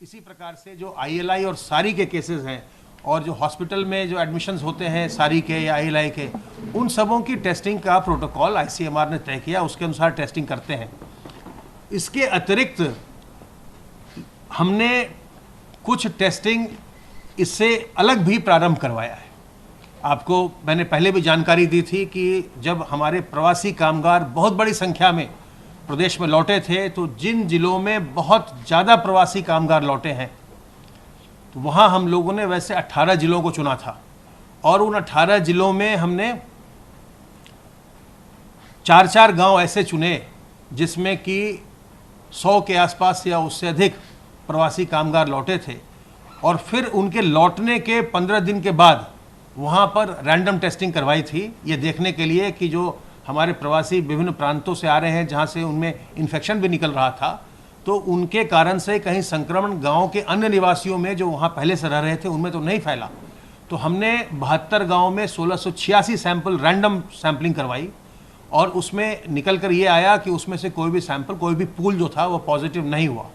इसी प्रकार से जो ILI और सारी के केसेस हैं और जो हॉस्पिटल में जो एडमिशन्स होते हैं सारी के या ILI के, उन सबों की टेस्टिंग का प्रोटोकॉल ICMR ने तय किया, उसके अनुसार टेस्टिंग करते हैं। इसके अतिरिक्त हमने कुछ टेस्टिंग इससे अलग भी प्रारंभ करवाया है। आपको मैंने पहले भी जानकारी दी थी कि जब हमारे प्रवासी कामगार बहुत बड़ी संख्या में प्रदेश में लौटे थे, तो जिन जिलों में बहुत ज़्यादा प्रवासी कामगार लौटे हैं, तो वहाँ हम लोगों ने वैसे 18 जिलों को चुना था और उन 18 जिलों में हमने 4-4 गांव ऐसे चुने जिसमें कि 100 के आसपास या उससे अधिक प्रवासी कामगार लौटे थे, और फिर उनके लौटने के 15 दिन के बाद वहाँ पर रैंडम टेस्टिंग करवाई थी, ये देखने के लिए कि जो हमारे प्रवासी विभिन्न प्रांतों से आ रहे हैं जहाँ से उनमें इन्फेक्शन भी निकल रहा था, तो उनके कारण से कहीं संक्रमण गांव के अन्य निवासियों में जो वहाँ पहले से रह रहे थे उनमें तो नहीं फैला। तो हमने 72 गांव में 1686 सैंपल रैंडम सैंपलिंग करवाई और उसमें निकल कर ये आया कि उसमें से कोई भी सैंपल, कोई भी पूल जो था वो पॉजिटिव नहीं हुआ।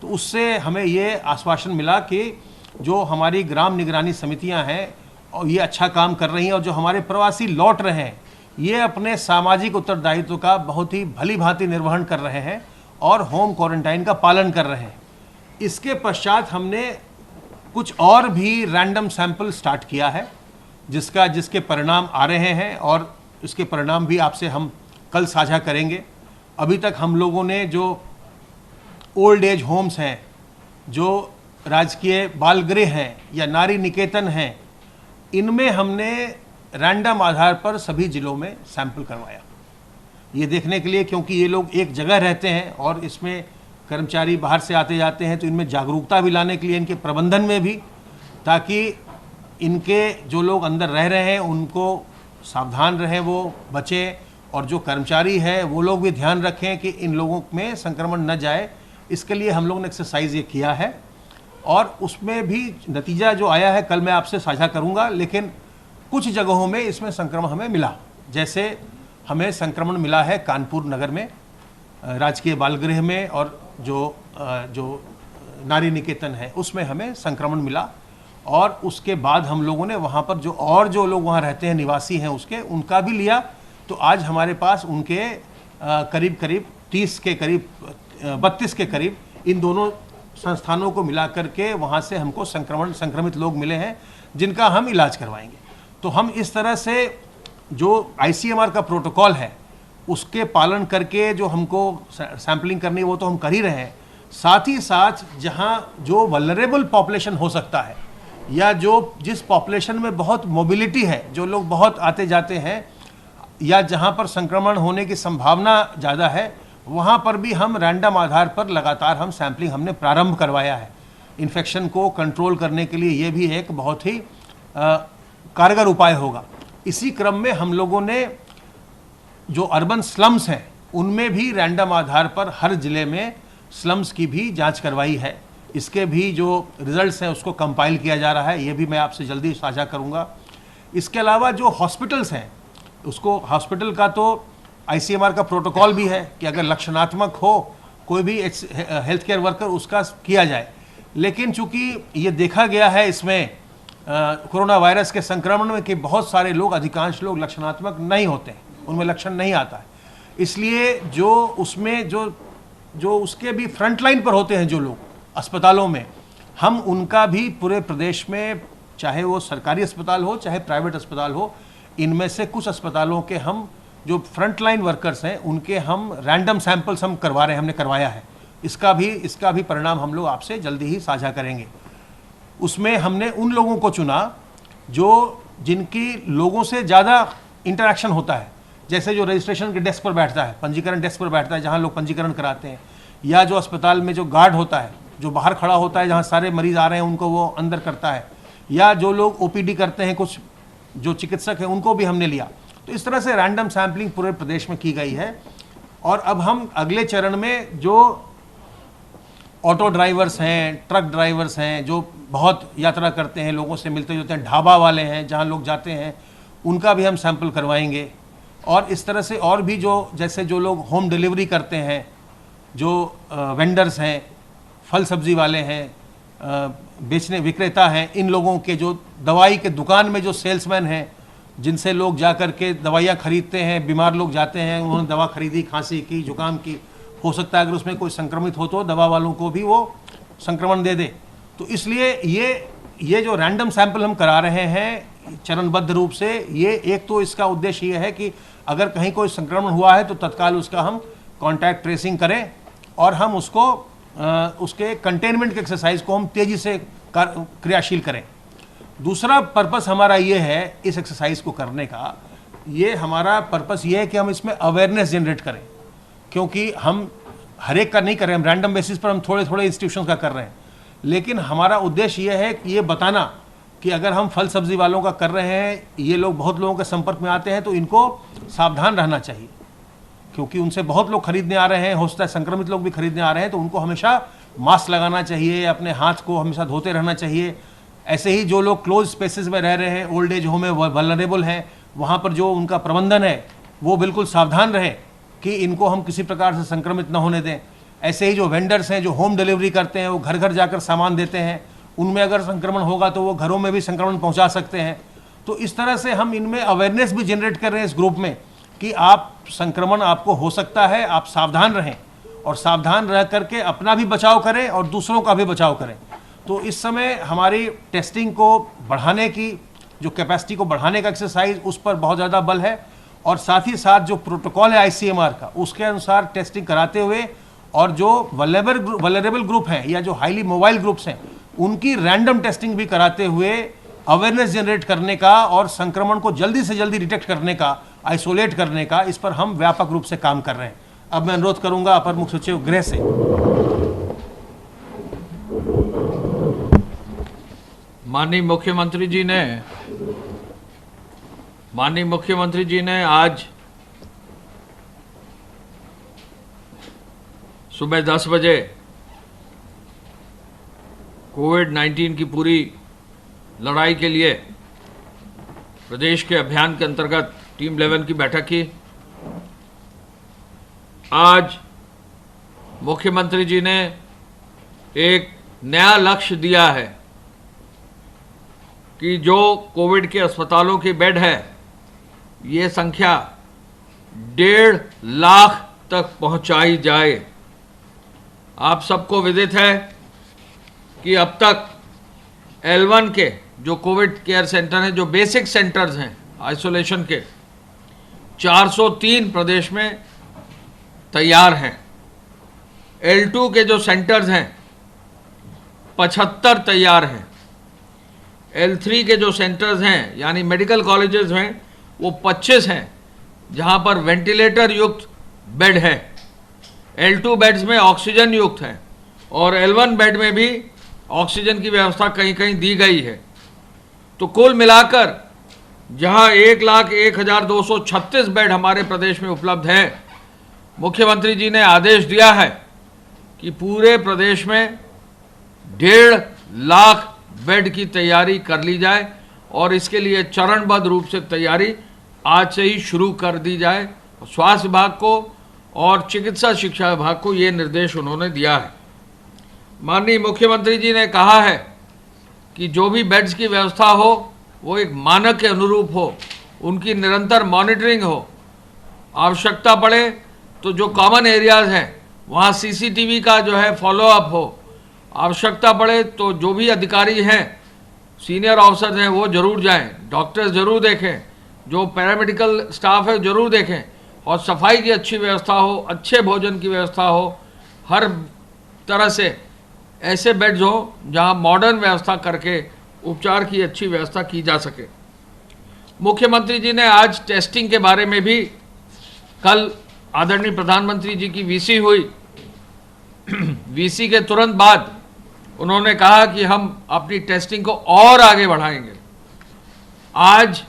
तो उससे हमें ये आश्वासन मिला कि जो हमारी ग्राम निगरानी समितियाँ हैं और ये अच्छा काम कर रही हैं, और जो हमारे प्रवासी लौट रहे हैं ये अपने सामाजिक उत्तरदायित्व का बहुत ही भली भांति निर्वहन कर रहे हैं और होम क्वारंटाइन का पालन कर रहे हैं। इसके पश्चात हमने कुछ और भी रैंडम सैंपल स्टार्ट किया है जिसके परिणाम आ रहे हैं, और इसके परिणाम भी आपसे हम कल साझा करेंगे। अभी तक हम लोगों ने जो ओल्ड एज होम्स हैं, जो राजकीय बाल गृह हैं या नारी निकेतन हैं, इनमें हमने रैंडम आधार पर सभी जिलों में सैंपल करवाया, ये देखने के लिए, क्योंकि ये लोग एक जगह रहते हैं और इसमें कर्मचारी बाहर से आते जाते हैं, तो इनमें जागरूकता भी लाने के लिए, इनके प्रबंधन में भी, ताकि इनके जो लोग अंदर रह रहे हैं उनको सावधान रहें, वो बचें, और जो कर्मचारी है वो लोग भी ध्यान रखें कि इन लोगों में संक्रमण न जाए। इसके लिए हम लोगों ने एक्सरसाइज ये किया है और उसमें भी नतीजा जो आया है कल मैं आपसे साझा करूँगा। लेकिन कुछ जगहों में इसमें संक्रमण हमें मिला, जैसे हमें संक्रमण मिला है कानपुर नगर में राजकीय बाल गृह में, और जो नारी निकेतन है उसमें हमें संक्रमण मिला, और उसके बाद हम लोगों ने वहाँ पर जो लोग वहाँ रहते हैं, निवासी हैं उनका भी लिया। तो आज हमारे पास उनके करीब 30 के करीब 32 के करीब इन दोनों संस्थानों को मिला करके वहाँ से हमको संक्रमित लोग मिले हैं जिनका हम इलाज करवाएंगे। तो हम इस तरह से जो ICMR का प्रोटोकॉल है उसके पालन करके जो हमको सैंपलिंग करनी है वो तो हम कर ही रहे हैं, साथ ही साथ जहाँ जो वल्नरेबल पॉपुलेशन हो सकता है या जिस पॉपुलेशन में बहुत मोबिलिटी है, जो लोग बहुत आते जाते हैं या जहाँ पर संक्रमण होने की संभावना ज़्यादा है, वहाँ पर भी हम रैंडम आधार पर लगातार हम सैंपलिंग हमने प्रारंभ करवाया है। इन्फेक्शन को कंट्रोल करने के लिए ये भी एक बहुत ही कारगर उपाय होगा। इसी क्रम में हम लोगों ने जो अर्बन स्लम्स हैं उनमें भी रैंडम आधार पर हर जिले में स्लम्स की भी जांच करवाई है। इसके भी जो रिजल्ट्स हैं उसको कंपाइल किया जा रहा है, ये भी मैं आपसे जल्दी साझा करूंगा। इसके अलावा जो हॉस्पिटल्स हैं उसको, हॉस्पिटल का तो ICMR का प्रोटोकॉल भी है कि अगर लक्षणात्मक हो कोई भी हेल्थ केयर वर्कर उसका किया जाए, लेकिन चूंकि ये देखा गया है इसमें कोरोना वायरस के संक्रमण में कि बहुत सारे लोग, अधिकांश लोग लक्षणात्मक नहीं होते हैं, उनमें लक्षण नहीं आता है, इसलिए जो उसमें जो उसके भी फ्रंट लाइन पर होते हैं जो लोग अस्पतालों में, हम उनका भी पूरे प्रदेश में, चाहे वो सरकारी अस्पताल हो चाहे प्राइवेट अस्पताल हो, इनमें से कुछ अस्पतालों के हम जो फ्रंट लाइन वर्कर्स हैं उनके हम रैंडम सैंपल्स हम करवा रहे हैं, हमने करवाया है। इसका भी परिणाम हम लोग आपसे जल्दी ही साझा करेंगे। उसमें हमने उन लोगों को चुना जिनकी लोगों से ज़्यादा इंटरेक्शन होता है, जैसे जो रजिस्ट्रेशन के डेस्क पर बैठता है, पंजीकरण डेस्क पर बैठता है जहाँ लोग पंजीकरण कराते हैं, या जो अस्पताल में जो गार्ड होता है जो बाहर खड़ा होता है जहाँ सारे मरीज आ रहे हैं उनको वो अंदर करता है, या जो लोग OPD करते हैं, कुछ जो चिकित्सक हैं उनको भी हमने लिया। तो इस तरह से रैंडम सैंपलिंग पूरे प्रदेश में की गई है। और अब हम अगले चरण में जो ऑटो ड्राइवर्स हैं, ट्रक ड्राइवर्स हैं, जो बहुत यात्रा करते हैं, लोगों से मिलते जुलते हैं, ढाबा वाले हैं जहाँ लोग जाते हैं, उनका भी हम सैंपल करवाएंगे। और इस तरह से और भी जैसे जो लोग होम डिलीवरी करते हैं, जो वेंडर्स हैं, फल सब्जी वाले हैं, बेचने विक्रेता हैं, इन लोगों के जो दवाई के दुकान में जो सेल्समैन हैं, जिनसे लोग जा कर के दवाइयाँ खरीदते हैं, बीमार लोग जाते हैं, उन्होंने दवा खरीदी खांसी की, जुकाम की, हो सकता है अगर उसमें कोई संक्रमित हो तो दवा वालों को भी वो संक्रमण दे दे। तो इसलिए ये जो रैंडम सैंपल हम करा रहे हैं चरणबद्ध रूप से, ये एक तो इसका उद्देश्य ये है कि अगर कहीं कोई संक्रमण हुआ है तो तत्काल उसका हम कॉन्टैक्ट ट्रेसिंग करें और हम उसको उसके कंटेनमेंट के एक्सरसाइज को हम तेजी से क्रियाशील करें। दूसरा पर्पस हमारा ये है इस एक्सरसाइज को करने का, ये हमारा पर्पस ये है कि हम इसमें अवेयरनेस जनरेट करें, क्योंकि हम हर एक का नहीं कर रहे हैं, हम रैंडम बेसिस पर हम थोड़े थोड़े इंस्टीट्यूशन का कर रहे हैं, लेकिन हमारा उद्देश्य ये है कि ये बताना कि अगर हम फल सब्जी वालों का कर रहे हैं, ये लोग बहुत लोगों के संपर्क में आते हैं तो इनको सावधान रहना चाहिए, क्योंकि उनसे बहुत लोग खरीदने आ रहे हैं, हो सकता है संक्रमित लोग भी खरीदने आ रहे हैं, तो उनको हमेशा मास्क लगाना चाहिए, अपने हाथ को हमेशा धोते रहना चाहिए। ऐसे ही जो लोग क्लोज स्पेसेस में रह रहे हैं, ओल्ड एज होम में वल्नरेबल हैं, वहाँ पर जो उनका प्रबंधन है वो बिल्कुल सावधान रहे कि इनको हम किसी प्रकार से संक्रमित न होने दें। ऐसे ही जो वेंडर्स हैं जो होम डिलीवरी करते हैं, वो घर घर जाकर सामान देते हैं, उनमें अगर संक्रमण होगा तो वो घरों में भी संक्रमण पहुंचा सकते हैं। तो इस तरह से हम इनमें अवेयरनेस भी जनरेट कर रहे हैं इस ग्रुप में कि आप संक्रमण आपको हो सकता है, आप सावधान रहें और सावधान रह करके अपना भी बचाव करें और दूसरों का भी बचाव करें। तो इस समय हमारी टेस्टिंग को बढ़ाने की, जो कैपेसिटी को बढ़ाने का एक्सरसाइज, उस पर बहुत ज़्यादा बल है और साथ ही साथ जो प्रोटोकॉल है ICMR का, उसके अनुसार टेस्टिंग कराते हुए और जो वल्नरेबल ग्रुप हैं या जो हाईली मोबाइल ग्रुप्स हैं उनकी रैंडम टेस्टिंग भी कराते हुए अवेयरनेस जनरेट करने का और संक्रमण को जल्दी से जल्दी डिटेक्ट करने का, आइसोलेट करने का, इस पर हम व्यापक रूप से काम कर रहे हैं। अब मैं अनुरोध करूंगा अपर मुख्य सचिव गृह से। माननीय मुख्यमंत्री जी ने आज सुबह 10 बजे कोविड-19 की पूरी लड़ाई के लिए प्रदेश के अभियान के अंतर्गत टीम 11 की बैठक की। आज मुख्यमंत्री जी ने एक नया लक्ष्य दिया है कि जो कोविड के अस्पतालों की बेड है, ये संख्या 1.5 लाख तक पहुंचाई जाए। आप सबको विदित है कि अब तक L1 के जो कोविड केयर सेंटर हैं, जो बेसिक सेंटर्स हैं आइसोलेशन के, 403 प्रदेश में तैयार हैं। L2 के जो सेंटर्स हैं 75 तैयार हैं। L3 के जो सेंटर्स हैं यानी मेडिकल कॉलेजेस हैं वो 25 हैं, जहां पर वेंटिलेटर युक्त बेड है। L2 बेड्स में ऑक्सीजन युक्त है और L1 बेड में भी ऑक्सीजन की व्यवस्था कहीं कहीं दी गई है। तो कुल मिलाकर जहां 1,01,236 बेड हमारे प्रदेश में उपलब्ध है, मुख्यमंत्री जी ने आदेश दिया है कि पूरे प्रदेश में 1.5 लाख बेड की तैयारी कर ली जाए और इसके लिए चरणबद्ध रूप से तैयारी आज से ही शुरू कर दी जाए। स्वास्थ्य विभाग को और चिकित्सा शिक्षा विभाग को ये निर्देश उन्होंने दिया है। माननीय मुख्यमंत्री जी ने कहा है कि जो भी बेड्स की व्यवस्था हो वो एक मानक के अनुरूप हो, उनकी निरंतर मॉनिटरिंग हो, आवश्यकता पड़े तो जो कॉमन एरियाज हैं वहाँ CCTV का जो है फॉलोअप हो, आवश्यकता पड़े तो जो भी अधिकारी हैं, सीनियर ऑफिसर्स हैं, वो जरूर जाएं, डॉक्टर्स जरूर देखें, जो पैरामेडिकल स्टाफ है जरूर देखें और सफाई की अच्छी व्यवस्था हो, अच्छे भोजन की व्यवस्था हो, हर तरह से ऐसे बेड्स हो जहां मॉडर्न व्यवस्था करके उपचार की अच्छी व्यवस्था की जा सके। मुख्यमंत्री जी ने आज टेस्टिंग के बारे में भी, कल आदरणीय प्रधानमंत्री जी की VC हुई, VC के तुरंत बाद उन्होंने कहा कि हम अपनी टेस्टिंग को और आगे बढ़ाएंगे। आज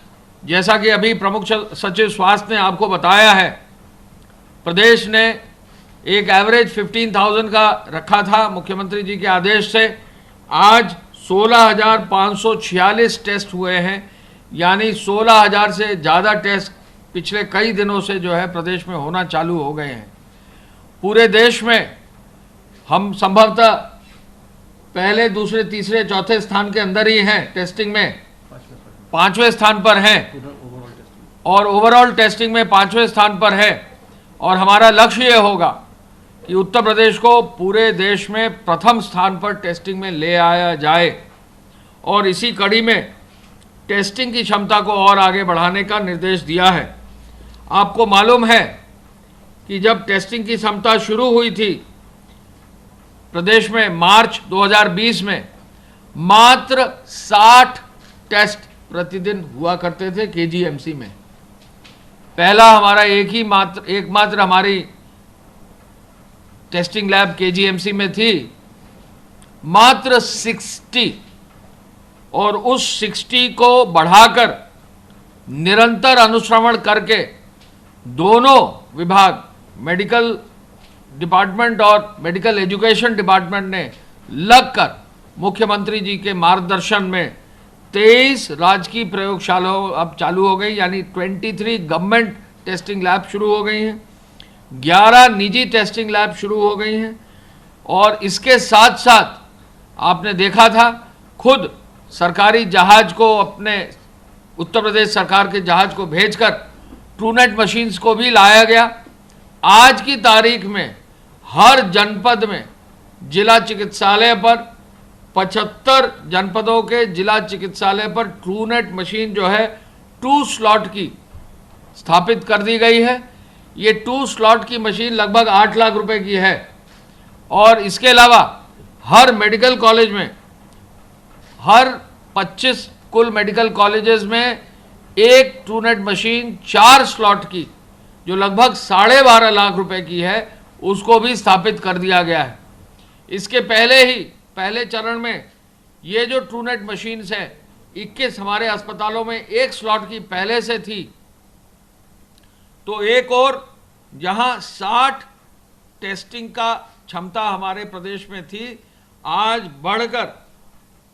जैसा कि अभी प्रमुख सचिव स्वास्थ्य ने आपको बताया है, प्रदेश ने एक एवरेज 15,000 का रखा था मुख्यमंत्री जी के आदेश से। आज 16,546 टेस्ट हुए हैं, यानी 16,000 से ज़्यादा टेस्ट पिछले कई दिनों से जो है प्रदेश में होना चालू हो गए हैं। पूरे देश में हम संभवतः पहले, दूसरे, तीसरे, चौथे स्थान के अंदर ही हैं टेस्टिंग में, 5वें स्थान पर हैं, और ओवरऑल टेस्टिंग में 5वें स्थान पर है। और हमारा लक्ष्य ये होगा कि उत्तर प्रदेश को पूरे देश में प्रथम स्थान पर टेस्टिंग में ले आया जाए, और इसी कड़ी में टेस्टिंग की क्षमता को और आगे बढ़ाने का निर्देश दिया है। आपको मालूम है कि जब टेस्टिंग की क्षमता शुरू हुई थी प्रदेश में मार्च 2020 में, मात्र 60 टेस्ट प्रतिदिन हुआ करते थे केजीएमसी में। पहला हमारा एकमात्र हमारी टेस्टिंग लैब केजीएमसी में थी, मात्र 60, और उस 60 को बढ़ाकर निरंतर अनुश्रवण करके दोनों विभाग, मेडिकल डिपार्टमेंट और मेडिकल एजुकेशन डिपार्टमेंट ने लगकर मुख्यमंत्री जी के मार्गदर्शन में 23 राजकीय प्रयोगशालाओं अब चालू हो गई, यानी 23 गवर्नमेंट टेस्टिंग लैब शुरू हो गई हैं, 11 निजी टेस्टिंग लैब शुरू हो गई हैं। और इसके साथ साथ आपने देखा था, खुद सरकारी जहाज को, अपने उत्तर प्रदेश सरकार के जहाज को भेजकर ट्रूनेट मशीन्स को भी लाया गया। आज की तारीख में हर जनपद में जिला चिकित्सालय पर, 75 जनपदों के जिला चिकित्सालय पर ट्रूनेट मशीन जो है 2 स्लॉट की स्थापित कर दी गई है। ये 2 स्लॉट की मशीन लगभग 8 लाख रुपए की है। और इसके अलावा हर मेडिकल कॉलेज में, हर 25 कुल मेडिकल कॉलेजेस में एक ट्रूनेट मशीन 4 स्लॉट की, जो लगभग 12.5 लाख रुपए की है, उसको भी स्थापित कर दिया गया है। इसके पहले चरण में ये जो ट्रूनेट मशीन्स है, 21 हमारे अस्पतालों में एक स्लॉट की पहले से थी, तो एक और जहां 60 टेस्टिंग का क्षमता हमारे प्रदेश में थी, आज बढ़कर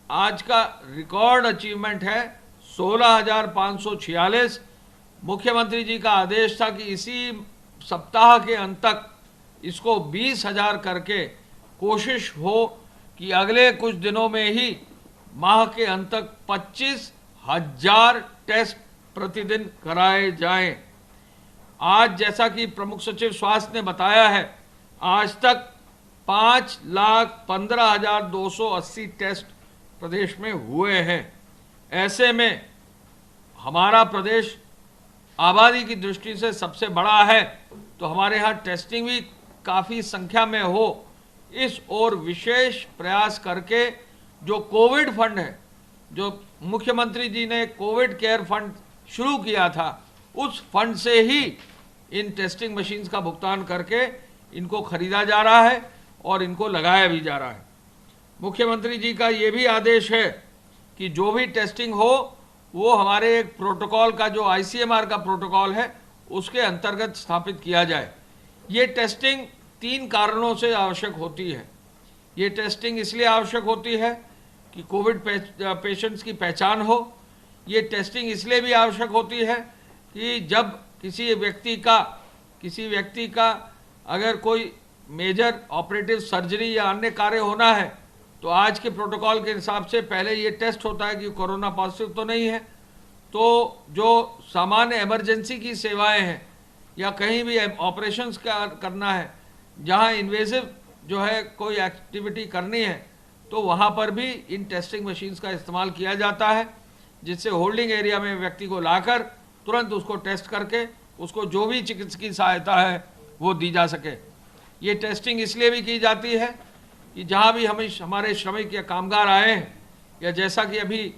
आज का रिकॉर्ड अचीवमेंट है 16,546। मुख्यमंत्री जी का आदेश था कि इसी सप्ताह के अंत तक इसको 20,000 करके कोशिश हो कि अगले कुछ दिनों में ही माह के अंत तक 25,000 टेस्ट प्रतिदिन कराए जाएं। आज जैसा कि प्रमुख सचिव स्वास्थ्य ने बताया है, आज तक 5,15,280 टेस्ट प्रदेश में हुए हैं। ऐसे में हमारा प्रदेश आबादी की दृष्टि से सबसे बड़ा है, तो हमारे यहाँ टेस्टिंग भी काफ़ी संख्या में हो, इस ओर विशेष प्रयास करके जो कोविड फंड है, जो मुख्यमंत्री जी ने कोविड केयर फंड शुरू किया था, उस फंड से ही इन टेस्टिंग मशीन्स का भुगतान करके इनको खरीदा जा रहा है और इनको लगाया भी जा रहा है। मुख्यमंत्री जी का ये भी आदेश है कि जो भी टेस्टिंग हो वो हमारे एक प्रोटोकॉल का, जो आईसीएमआर का प्रोटोकॉल है, उसके अंतर्गत स्थापित किया जाए। ये टेस्टिंग 3 कारणों से आवश्यक होती है। ये टेस्टिंग इसलिए आवश्यक होती है कि कोविड पेशेंट्स की पहचान हो। ये टेस्टिंग इसलिए भी आवश्यक होती है कि जब किसी व्यक्ति का अगर कोई मेजर ऑपरेटिव सर्जरी या अन्य कार्य होना है, तो आज के प्रोटोकॉल के हिसाब से पहले ये टेस्ट होता है कि कोरोना पॉजिटिव तो नहीं है। तो जो सामान्य इमरजेंसी की सेवाएं हैं या कहीं भी ऑपरेशंस करना है, जहां इन्वेसिव जो है कोई एक्टिविटी करनी है, तो वहां पर भी इन टेस्टिंग मशीन्स का इस्तेमाल किया जाता है, जिससे होल्डिंग एरिया में व्यक्ति को लाकर तुरंत उसको टेस्ट करके उसको जो भी चिकित्सकीय सहायता है वो दी जा सके। ये टेस्टिंग इसलिए भी की जाती है कि जहाँ भी हमारे श्रमिक या कामगार आए हैं, या जैसा कि अभी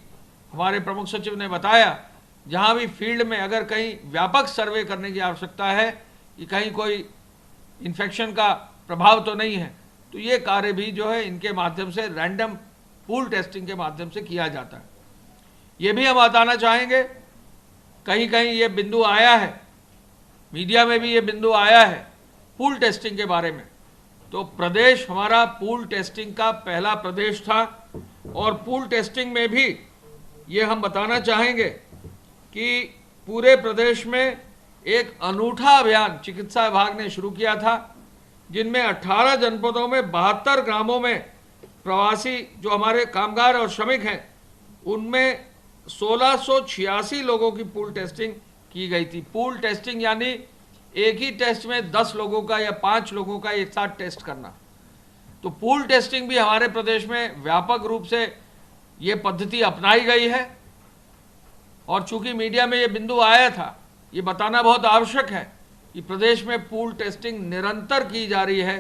हमारे प्रमुख सचिव ने बताया, जहाँ भी फील्ड में अगर कहीं व्यापक सर्वे करने की आवश्यकता है कि कहीं कोई इन्फेक्शन का प्रभाव तो नहीं है, तो ये कार्य भी जो है इनके माध्यम से रैंडम पूल टेस्टिंग के माध्यम से किया जाता है। ये भी हम बताना चाहेंगे, कहीं कहीं ये बिंदु आया है, मीडिया में भी ये बिंदु आया है पूल टेस्टिंग के बारे में। तो प्रदेश हमारा पूल टेस्टिंग का पहला प्रदेश था, और पूल टेस्टिंग में भी ये हम बताना चाहेंगे कि पूरे प्रदेश में एक अनूठा अभियान चिकित्सा विभाग ने शुरू किया था, जिनमें 18 जनपदों में 72 ग्रामों में प्रवासी जो हमारे कामगार और श्रमिक हैं उनमें 1686 लोगों की पूल टेस्टिंग की गई थी। पूल टेस्टिंग यानी एक ही टेस्ट में 10 लोगों का या 5 लोगों का एक साथ टेस्ट करना। तो पूल टेस्टिंग भी हमारे प्रदेश में व्यापक रूप से ये पद्धति अपनाई गई है। और चूंकि मीडिया में ये बिंदु आया था, ये बताना बहुत आवश्यक है कि प्रदेश में पूल टेस्टिंग निरंतर की जा रही है।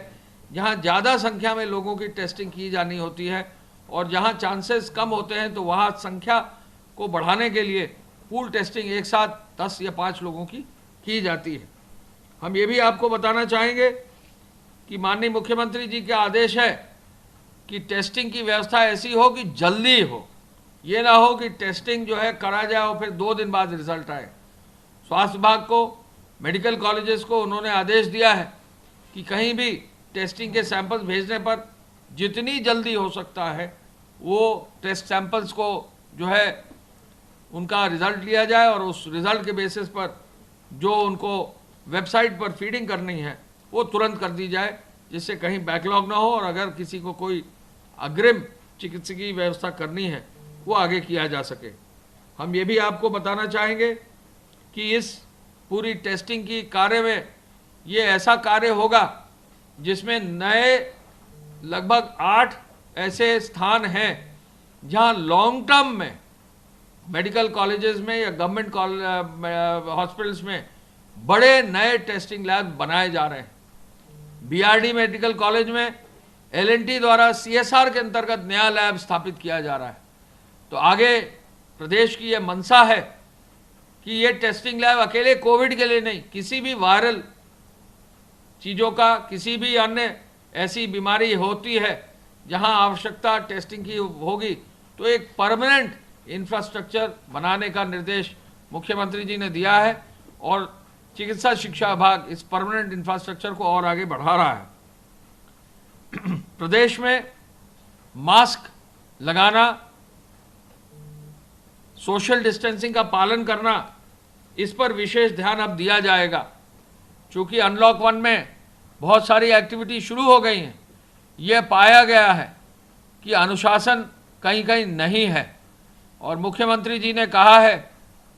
जहां ज़्यादा संख्या में लोगों की टेस्टिंग की जानी होती है और जहां चांसेस कम होते हैं तो वहां संख्या को बढ़ाने के लिए पूल टेस्टिंग एक साथ 10 या 5 लोगों की जाती है। हम ये भी आपको बताना चाहेंगे कि माननीय मुख्यमंत्री जी का आदेश है कि टेस्टिंग की व्यवस्था ऐसी हो कि जल्दी हो, ये ना हो कि टेस्टिंग जो है करा जाए और फिर 2 दिन बाद रिजल्ट आए। स्वास्थ्य विभाग को, मेडिकल कॉलेजेस को उन्होंने आदेश दिया है कि कहीं भी टेस्टिंग के सैंपल्स भेजने पर जितनी जल्दी हो सकता है वो टेस्ट सैंपल्स को जो है उनका रिजल्ट लिया जाए और उस रिजल्ट के बेसिस पर जो उनको वेबसाइट पर फीडिंग करनी है वो तुरंत कर दी जाए, जिससे कहीं बैकलॉग ना हो और अगर किसी को कोई अग्रिम चिकित्सकीय व्यवस्था करनी है वो आगे किया जा सके। हम ये भी आपको बताना चाहेंगे कि इस पूरी टेस्टिंग की कार्य में ये ऐसा कार्य होगा जिसमें नए लगभग 8 ऐसे स्थान हैं जहां लॉन्ग टर्म में मेडिकल कॉलेजेस में या गवर्नमेंट हॉस्पिटल्स में बड़े नए टेस्टिंग लैब बनाए जा रहे हैं। बीआरडी मेडिकल कॉलेज में एलएनटी द्वारा सीएसआर के अंतर्गत नया लैब स्थापित किया जा रहा है। तो आगे प्रदेश की यह मंशा है कि ये टेस्टिंग लैब अकेले कोविड के लिए नहीं, किसी भी वायरल चीज़ों का, किसी भी अन्य ऐसी बीमारी होती है जहां आवश्यकता टेस्टिंग की होगी तो एक परमानेंट इंफ्रास्ट्रक्चर बनाने का निर्देश मुख्यमंत्री जी ने दिया है और चिकित्सा शिक्षा विभाग इस परमानेंट इंफ्रास्ट्रक्चर को और आगे बढ़ा रहा है। प्रदेश में मास्क लगाना, सोशल डिस्टेंसिंग का पालन करना, इस पर विशेष ध्यान अब दिया जाएगा। चूंकि अनलॉक 1 में बहुत सारी एक्टिविटी शुरू हो गई हैं, यह पाया गया है कि अनुशासन कहीं कहीं नहीं है और मुख्यमंत्री जी ने कहा है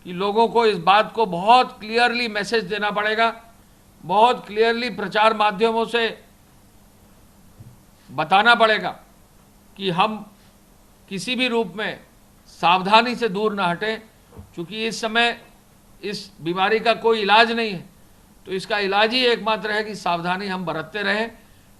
कि लोगों को इस बात को बहुत क्लियरली मैसेज देना पड़ेगा, बहुत क्लियरली प्रचार माध्यमों से बताना पड़ेगा कि हम किसी भी रूप में सावधानी से दूर ना हटें। क्योंकि इस समय इस बीमारी का कोई इलाज नहीं है, तो इसका इलाज ही एकमात्र है कि सावधानी हम बरतते रहें,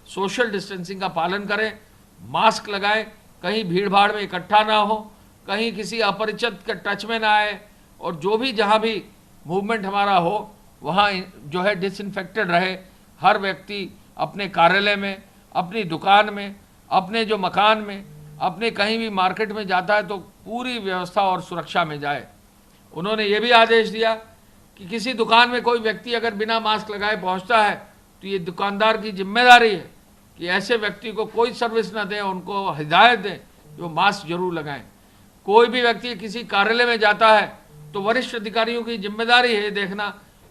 सोशल डिस्टेंसिंग का पालन करें, मास्क लगाएं, कहीं भीड़ भाड़ में इकट्ठा ना हो, कहीं किसी अपरिचित के टच में ना आए और जो भी जहाँ भी मूवमेंट हमारा हो वहाँ जो है डिसइंफेक्टेड रहे। हर व्यक्ति अपने कार्यालय में, अपनी दुकान में, अपने जो मकान में, अपने कहीं भी मार्केट में जाता है तो पूरी व्यवस्था और सुरक्षा में जाए। उन्होंने ये भी आदेश दिया कि किसी दुकान में कोई व्यक्ति अगर बिना मास्क लगाए पहुंचता है तो ये दुकानदार की जिम्मेदारी है कि ऐसे व्यक्ति को कोई सर्विस न दें, उनको हिदायत दें कि वो मास्क जरूर लगाएं। कोई भी व्यक्ति किसी कार्यालय में जाता है तो वरिष्ठ अधिकारियों की जिम्मेदारी है देखना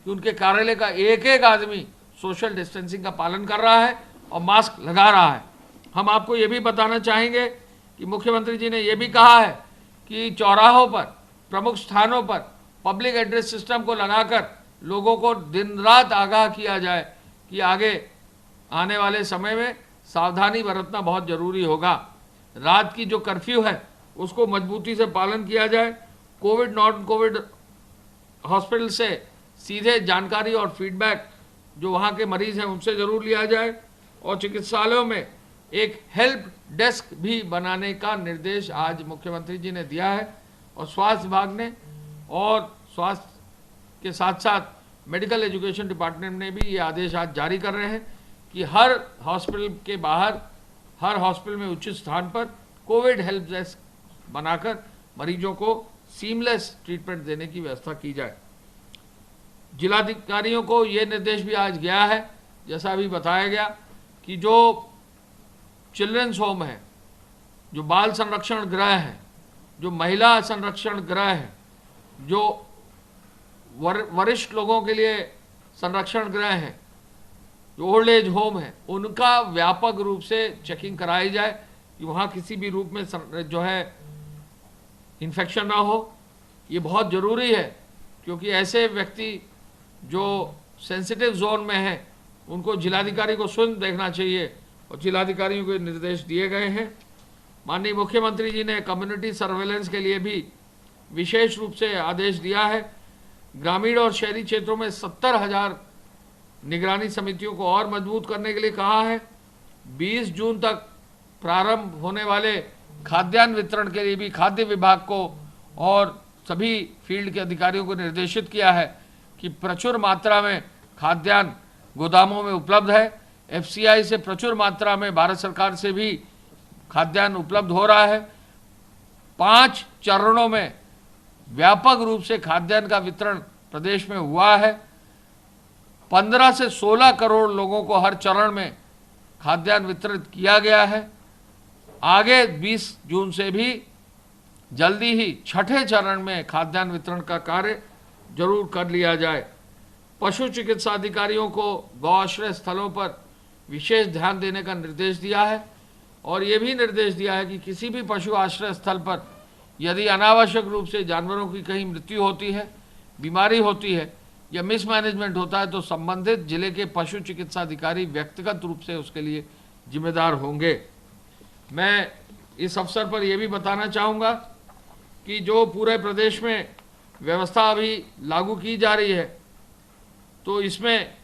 कि उनके कार्यालय का एक एक आदमी सोशल डिस्टेंसिंग का पालन कर रहा है और मास्क लगा रहा है। हम आपको ये भी बताना चाहेंगे कि मुख्यमंत्री जी ने यह भी कहा है कि चौराहों पर, प्रमुख स्थानों पर पब्लिक एड्रेस सिस्टम को लगाकर लोगों को दिन रात आगाह किया जाए कि आगे आने वाले समय में सावधानी बरतना बहुत जरूरी होगा। रात की जो कर्फ्यू है उसको मजबूती से पालन किया जाए। कोविड नॉन कोविड हॉस्पिटल से सीधे जानकारी और फीडबैक जो वहाँ के मरीज हैं उनसे ज़रूर लिया जाए और चिकित्सालयों में एक हेल्प डेस्क भी बनाने का निर्देश आज मुख्यमंत्री जी ने दिया है और स्वास्थ्य विभाग ने और स्वास्थ्य के साथ साथ मेडिकल एजुकेशन डिपार्टमेंट ने भी ये आदेश आज जारी कर रहे हैं कि हर हॉस्पिटल के बाहर, हर हॉस्पिटल में उचित स्थान पर कोविड हेल्प डेस्क बनाकर मरीजों को सीमलेस ट्रीटमेंट देने की व्यवस्था की जाए। जिलाधिकारियों को ये निर्देश भी आज गया है, जैसा अभी बताया गया, कि जो चिल्ड्रंस होम है, जो बाल संरक्षण गृह है, जो महिला संरक्षण गृह है, जो वरिष्ठ लोगों के लिए संरक्षण गृह है, जो ओल्ड एज होम है, उनका व्यापक रूप से चेकिंग कराई जाए कि वहाँ किसी भी रूप में जो है इन्फेक्शन ना हो। ये बहुत ज़रूरी है, क्योंकि ऐसे व्यक्ति जो सेंसिटिव जोन में हैं उनको जिलाधिकारी को स्वयं देखना चाहिए, और जिलाधिकारियों को निर्देश दिए गए हैं। माननीय मुख्यमंत्री जी ने कम्युनिटी सर्वेलेंस के लिए भी विशेष रूप से आदेश दिया है। ग्रामीण और शहरी क्षेत्रों में 70,000 निगरानी समितियों को और मजबूत करने के लिए कहा है। 20 जून तक प्रारंभ होने वाले खाद्यान्न वितरण के लिए भी खाद्य विभाग को और सभी फील्ड के अधिकारियों को निर्देशित किया है कि प्रचुर मात्रा में खाद्यान्न गोदामों में उपलब्ध है। एफसीआई से प्रचुर मात्रा में भारत सरकार से भी खाद्यान्न उपलब्ध हो रहा है। 5 चरणों में व्यापक रूप से खाद्यान्न का वितरण प्रदेश में हुआ है। 15 से 16 करोड़ लोगों को हर चरण में खाद्यान्न वितरित किया गया है। आगे 20 जून से भी जल्दी ही छठे चरण में खाद्यान्न वितरण का कार्य जरूर कर लिया जाए। पशु चिकित्सा अधिकारियों को गौआश्रय स्थलों पर विशेष ध्यान देने का निर्देश दिया है, और ये भी निर्देश दिया है कि किसी भी पशु आश्रय स्थल पर यदि अनावश्यक रूप से जानवरों की कहीं मृत्यु होती है, बीमारी होती है या मिसमैनेजमेंट होता है, तो संबंधित जिले के पशु चिकित्सा अधिकारी व्यक्तिगत रूप से उसके लिए जिम्मेदार होंगे। मैं इस अवसर पर यह भी बताना चाहूँगा कि जो पूरे प्रदेश में व्यवस्था अभी लागू की जा रही है, तो इसमें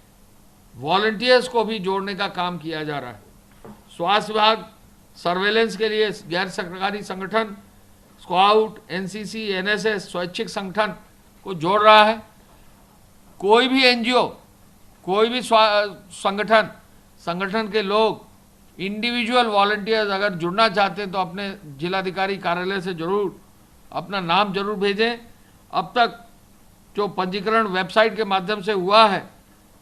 वॉलंटियर्स को भी जोड़ने का काम किया जा रहा है। स्वास्थ्य विभाग सर्वेलेंस के लिए गैर सरकारी संगठन, स्काउट, एनसीसी, एनएसएस, स्वैच्छिक संगठन को जोड़ रहा है। कोई भी एनजीओ, कोई भी संगठन के लोग, इंडिविजुअल वॉलंटियर्स अगर जुड़ना चाहते हैं तो अपने जिलाधिकारी कार्यालय से जरूर अपना नाम जरूर भेजें। अब तक जो पंजीकरण वेबसाइट के माध्यम से हुआ है,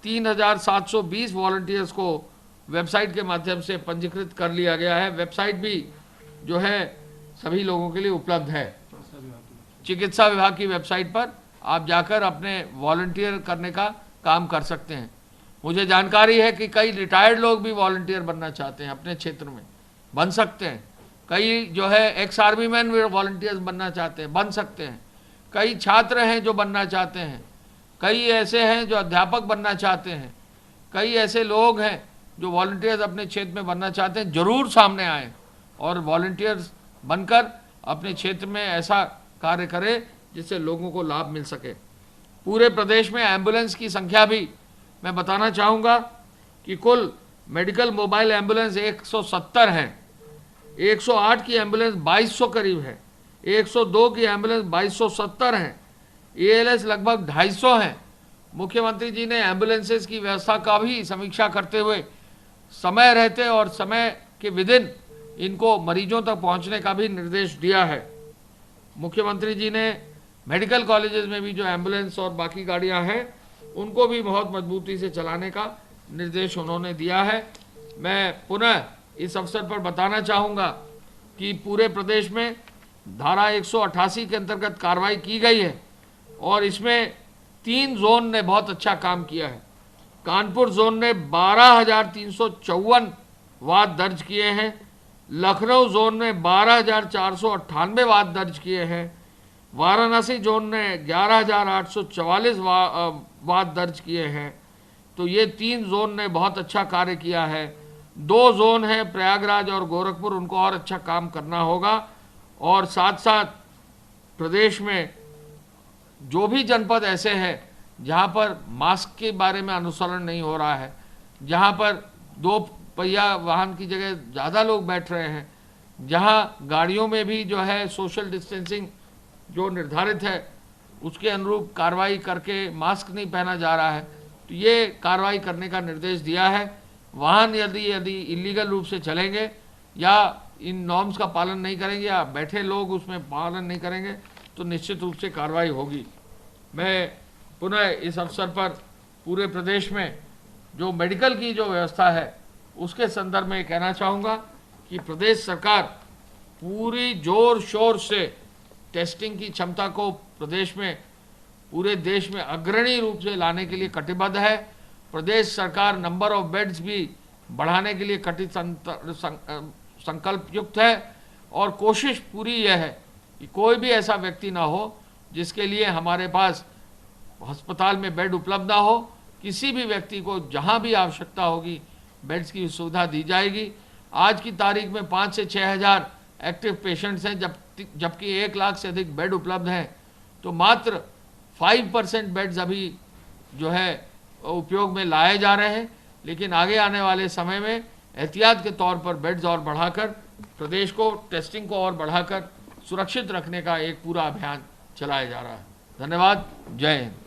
3,720 वॉलंटियर्स को वेबसाइट के माध्यम से पंजीकृत कर लिया गया है। वेबसाइट भी जो है सभी लोगों के लिए उपलब्ध है। चिकित्सा विभाग की वेबसाइट पर आप जाकर अपने वॉलंटियर करने का काम कर सकते हैं। मुझे जानकारी है कि कई रिटायर्ड लोग भी वॉलंटियर बनना चाहते हैं, अपने क्षेत्र में बन सकते हैं। कई जो है एक्स आर्मी मैन भी वॉलंटियर्स बनना चाहते हैं, बन सकते हैं। कई छात्र हैं जो बनना चाहते हैं, कई ऐसे हैं जो अध्यापक बनना चाहते हैं, कई ऐसे लोग हैं जो वॉलंटियर्स अपने क्षेत्र में बनना चाहते हैं। जरूर सामने आए और वॉलंटियर्स बनकर अपने क्षेत्र में ऐसा कार्य करें जिससे लोगों को लाभ मिल सके। पूरे प्रदेश में एम्बुलेंस की संख्या भी मैं बताना चाहूँगा कि कुल मेडिकल मोबाइल एम्बुलेंस 170 हैं। 108 की एम्बुलेंस 2200 करीब है, 102 की एम्बुलेंस 2270 हैं, एएलएस लगभग 250 हैं। मुख्यमंत्री जी ने एम्बुलेंसेस की व्यवस्था का भी समीक्षा करते हुए समय रहते और समय के विदिन इनको मरीजों तक पहुंचने का भी निर्देश दिया है। मुख्यमंत्री जी ने मेडिकल कॉलेजेस में भी जो एम्बुलेंस और बाकी गाड़ियां हैं उनको भी बहुत मजबूती से चलाने का निर्देश उन्होंने दिया है। मैं पुनः इस अवसर पर बताना चाहूँगा कि पूरे प्रदेश में धारा 188 के अंतर्गत कार्रवाई की गई है, और इसमें 3 जोन ने बहुत अच्छा काम किया है। कानपुर जोन ने 12,354 वाद दर्ज किए हैं, लखनऊ जोन ने 12,498 वाद दर्ज किए हैं, वाराणसी जोन ने 11,844 वाद दर्ज किए हैं। तो ये 3 जोन ने बहुत अच्छा कार्य किया है। 2 जोन हैं प्रयागराज और गोरखपुर, उनको और अच्छा काम करना होगा। और साथ साथ प्रदेश में जो भी जनपद ऐसे हैं जहाँ पर मास्क के बारे में अनुसरण नहीं हो रहा है, जहाँ पर 2 पहिया वाहन की जगह ज़्यादा लोग बैठ रहे हैं, जहाँ गाड़ियों में भी जो है सोशल डिस्टेंसिंग जो निर्धारित है उसके अनुरूप कार्रवाई करके मास्क नहीं पहना जा रहा है, तो ये कार्रवाई करने का निर्देश दिया है। वाहन यदि इलीगल रूप से चलेंगे या इन नॉर्म्स का पालन नहीं करेंगे या बैठे लोग उसमें पालन नहीं करेंगे तो निश्चित रूप से कार्रवाई होगी। मैं पुनः इस अवसर पर पूरे प्रदेश में जो मेडिकल की जो व्यवस्था है उसके संदर्भ में कहना चाहूँगा कि प्रदेश सरकार पूरी जोर शोर से टेस्टिंग की क्षमता को प्रदेश में, पूरे देश में अग्रणी रूप से लाने के लिए कटिबद्ध है। प्रदेश सरकार नंबर ऑफ बेड्स भी बढ़ाने के लिए संकल्प युक्त है और कोशिश पूरी यह है कि कोई भी ऐसा व्यक्ति ना हो जिसके लिए हमारे पास अस्पताल में बेड उपलब्ध ना हो। किसी भी व्यक्ति को जहां भी आवश्यकता होगी बेड्स की सुविधा दी जाएगी। आज की तारीख में 5 से 6 हज़ार एक्टिव पेशेंट्स हैं, जबकि 1 लाख से अधिक बेड उपलब्ध हैं। तो मात्र 5% बेड्स अभी जो है उपयोग में लाए जा रहे हैं, लेकिन आगे आने वाले समय में एहतियात के तौर पर बेड्स और बढ़ाकर प्रदेश को टेस्टिंग को और बढ़ाकर सुरक्षित रखने का एक पूरा अभियान चलाया जा रहा है। धन्यवाद। जय हिंद।